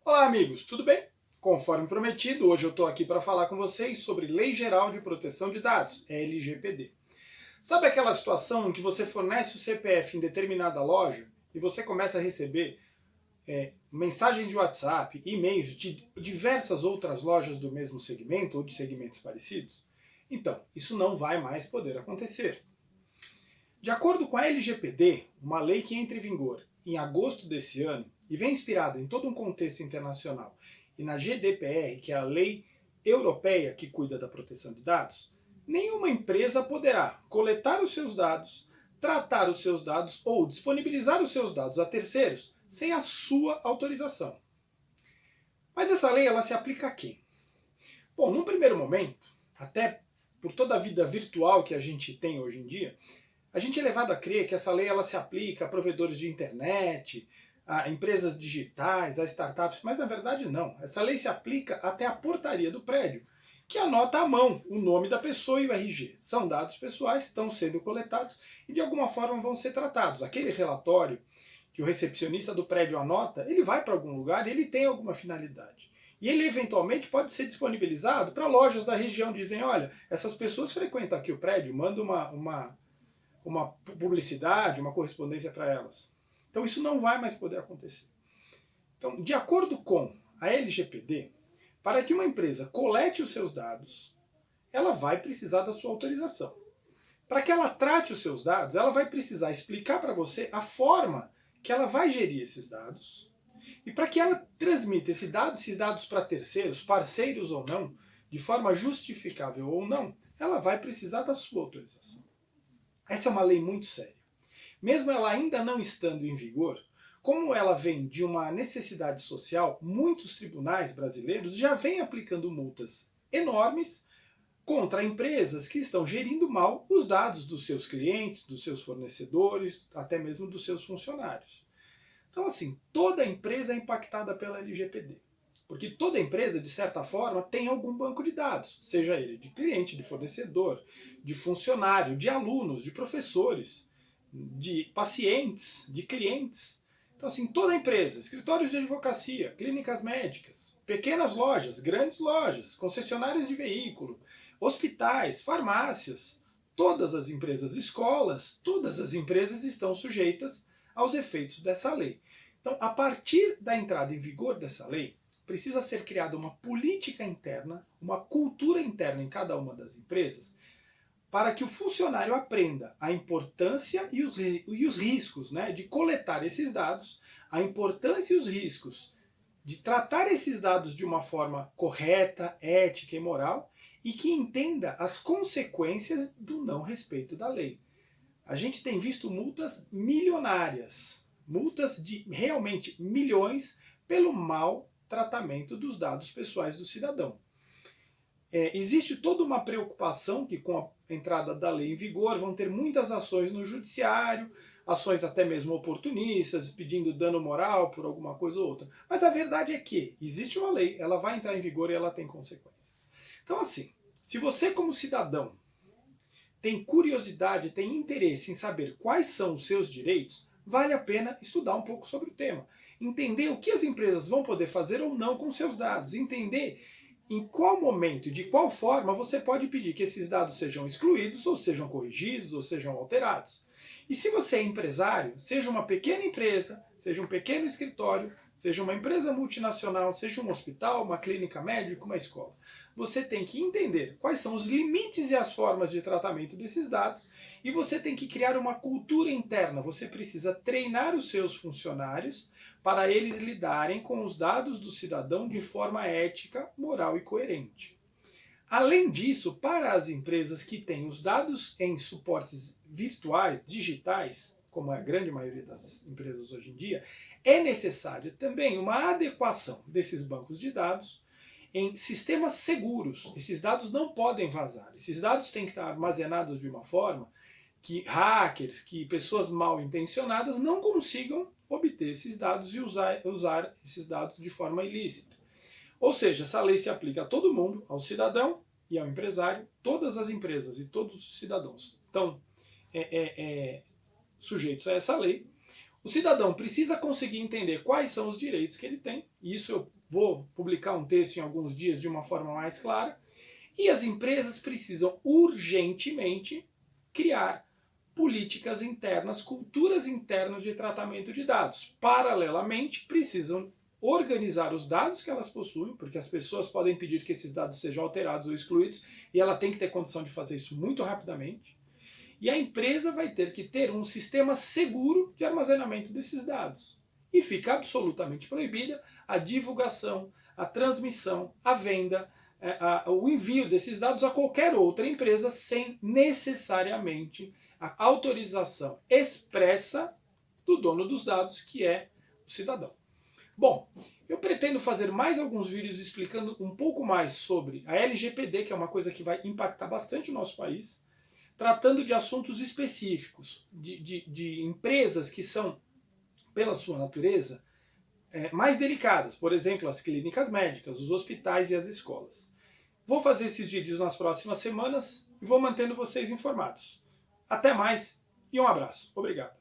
Olá, amigos, tudo bem? Conforme prometido, hoje eu estou aqui para falar com vocês sobre Lei Geral de Proteção de Dados, LGPD. Sabe aquela situação em que você fornece o CPF em determinada loja e você começa a receber mensagens de WhatsApp, e-mails de diversas outras lojas do mesmo segmento ou de segmentos parecidos? Então, isso não vai mais poder acontecer. De acordo com a LGPD, uma lei que entra em vigor em agosto desse ano e vem inspirada em todo um contexto internacional, e na GDPR, que é a lei europeia que cuida da proteção de dados, nenhuma empresa poderá coletar os seus dados, tratar os seus dados ou disponibilizar os seus dados a terceiros sem a sua autorização. Mas essa lei ela se aplica a quem? Bom, num primeiro momento, até por toda a vida virtual que a gente tem hoje em dia, a gente é levado a crer que essa lei ela se aplica a provedores de internet, a empresas digitais, a startups, mas na verdade não. Essa lei se aplica até a portaria do prédio, que anota à mão o nome da pessoa e o RG. São dados pessoais, estão sendo coletados e de alguma forma vão ser tratados. Aquele relatório que o recepcionista do prédio anota, ele vai para algum lugar e ele tem alguma finalidade. E ele eventualmente pode ser disponibilizado para lojas da região. Dizem, olha, essas pessoas frequentam aqui o prédio, manda uma publicidade, uma correspondência para elas. Então isso não vai mais poder acontecer. Então, de acordo com a LGPD, para que uma empresa colete os seus dados, ela vai precisar da sua autorização. Para que ela trate os seus dados, ela vai precisar explicar para você a forma que ela vai gerir esses dados. E para que ela transmita esses dados para terceiros, parceiros ou não, de forma justificável ou não, ela vai precisar da sua autorização. Essa é uma lei muito séria. Mesmo ela ainda não estando em vigor, como ela vem de uma necessidade social, muitos tribunais brasileiros já vêm aplicando multas enormes contra empresas que estão gerindo mal os dados dos seus clientes, dos seus fornecedores, até mesmo dos seus funcionários. Então, assim, toda empresa é impactada pela LGPD. Porque toda empresa, de certa forma, tem algum banco de dados, seja ele de cliente, de fornecedor, de funcionário, de alunos, de professores, de pacientes, de clientes. Então, assim, toda empresa, escritórios de advocacia, clínicas médicas, pequenas lojas, grandes lojas, concessionárias de veículo, hospitais, farmácias, todas as empresas, escolas, todas as empresas estão sujeitas aos efeitos dessa lei. Então, a partir da entrada em vigor dessa lei, precisa ser criada uma política interna, uma cultura interna em cada uma das empresas, para que o funcionário aprenda a importância e os riscos, né, de coletar esses dados, a importância e os riscos de tratar esses dados de uma forma correta, ética e moral, e que entenda as consequências do não respeito da lei. A gente tem visto multas milionárias, multas de realmente milhões pelo mau tratamento dos dados pessoais do cidadão. Existe toda uma preocupação que com a entrada da lei em vigor vão ter muitas ações no judiciário, ações até mesmo oportunistas, pedindo dano moral por alguma coisa ou outra. Mas a verdade é que existe uma lei, ela vai entrar em vigor e ela tem consequências. Então assim, se você como cidadão tem curiosidade, tem interesse em saber quais são os seus direitos, vale a pena estudar um pouco sobre o tema. Entender o que as empresas vão poder fazer ou não com seus dados. Entender em qual momento e de qual forma você pode pedir que esses dados sejam excluídos, ou sejam corrigidos, ou sejam alterados. E se você é empresário, seja uma pequena empresa, seja um pequeno escritório, seja uma empresa multinacional, seja um hospital, uma clínica médica, uma escola, você tem que entender quais são os limites e as formas de tratamento desses dados e você tem que criar uma cultura interna. Você precisa treinar os seus funcionários para eles lidarem com os dados do cidadão de forma ética, moral e coerente. Além disso, para as empresas que têm os dados em suportes virtuais, digitais, como é a grande maioria das empresas hoje em dia, é necessária também uma adequação desses bancos de dados em sistemas seguros. Esses dados não podem vazar. Esses dados têm que estar armazenados de uma forma que hackers, que pessoas mal intencionadas não consigam obter esses dados e usar esses dados de forma ilícita. Ou seja, essa lei se aplica a todo mundo, ao cidadão e ao empresário. Todas as empresas e todos os cidadãos estão sujeitos a essa lei. O cidadão precisa conseguir entender quais são os direitos que ele tem, e isso eu vou publicar um texto em alguns dias de uma forma mais clara, e as empresas precisam urgentemente criar políticas internas, culturas internas de tratamento de dados. Paralelamente, precisam organizar os dados que elas possuem, porque as pessoas podem pedir que esses dados sejam alterados ou excluídos, e ela tem que ter condição de fazer isso muito rapidamente. E a empresa vai ter que ter um sistema seguro de armazenamento desses dados. E fica absolutamente proibida a divulgação, a transmissão, a venda, o envio desses dados a qualquer outra empresa sem necessariamente a autorização expressa do dono dos dados, que é o cidadão. Bom, eu pretendo fazer mais alguns vídeos explicando um pouco mais sobre a LGPD, que é uma coisa que vai impactar bastante o nosso país, tratando de assuntos específicos, de empresas que são, pela sua natureza, mais delicadas, por exemplo, as clínicas médicas, os hospitais e as escolas. Vou fazer esses vídeos nas próximas semanas e vou mantendo vocês informados. Até mais e um abraço. Obrigado.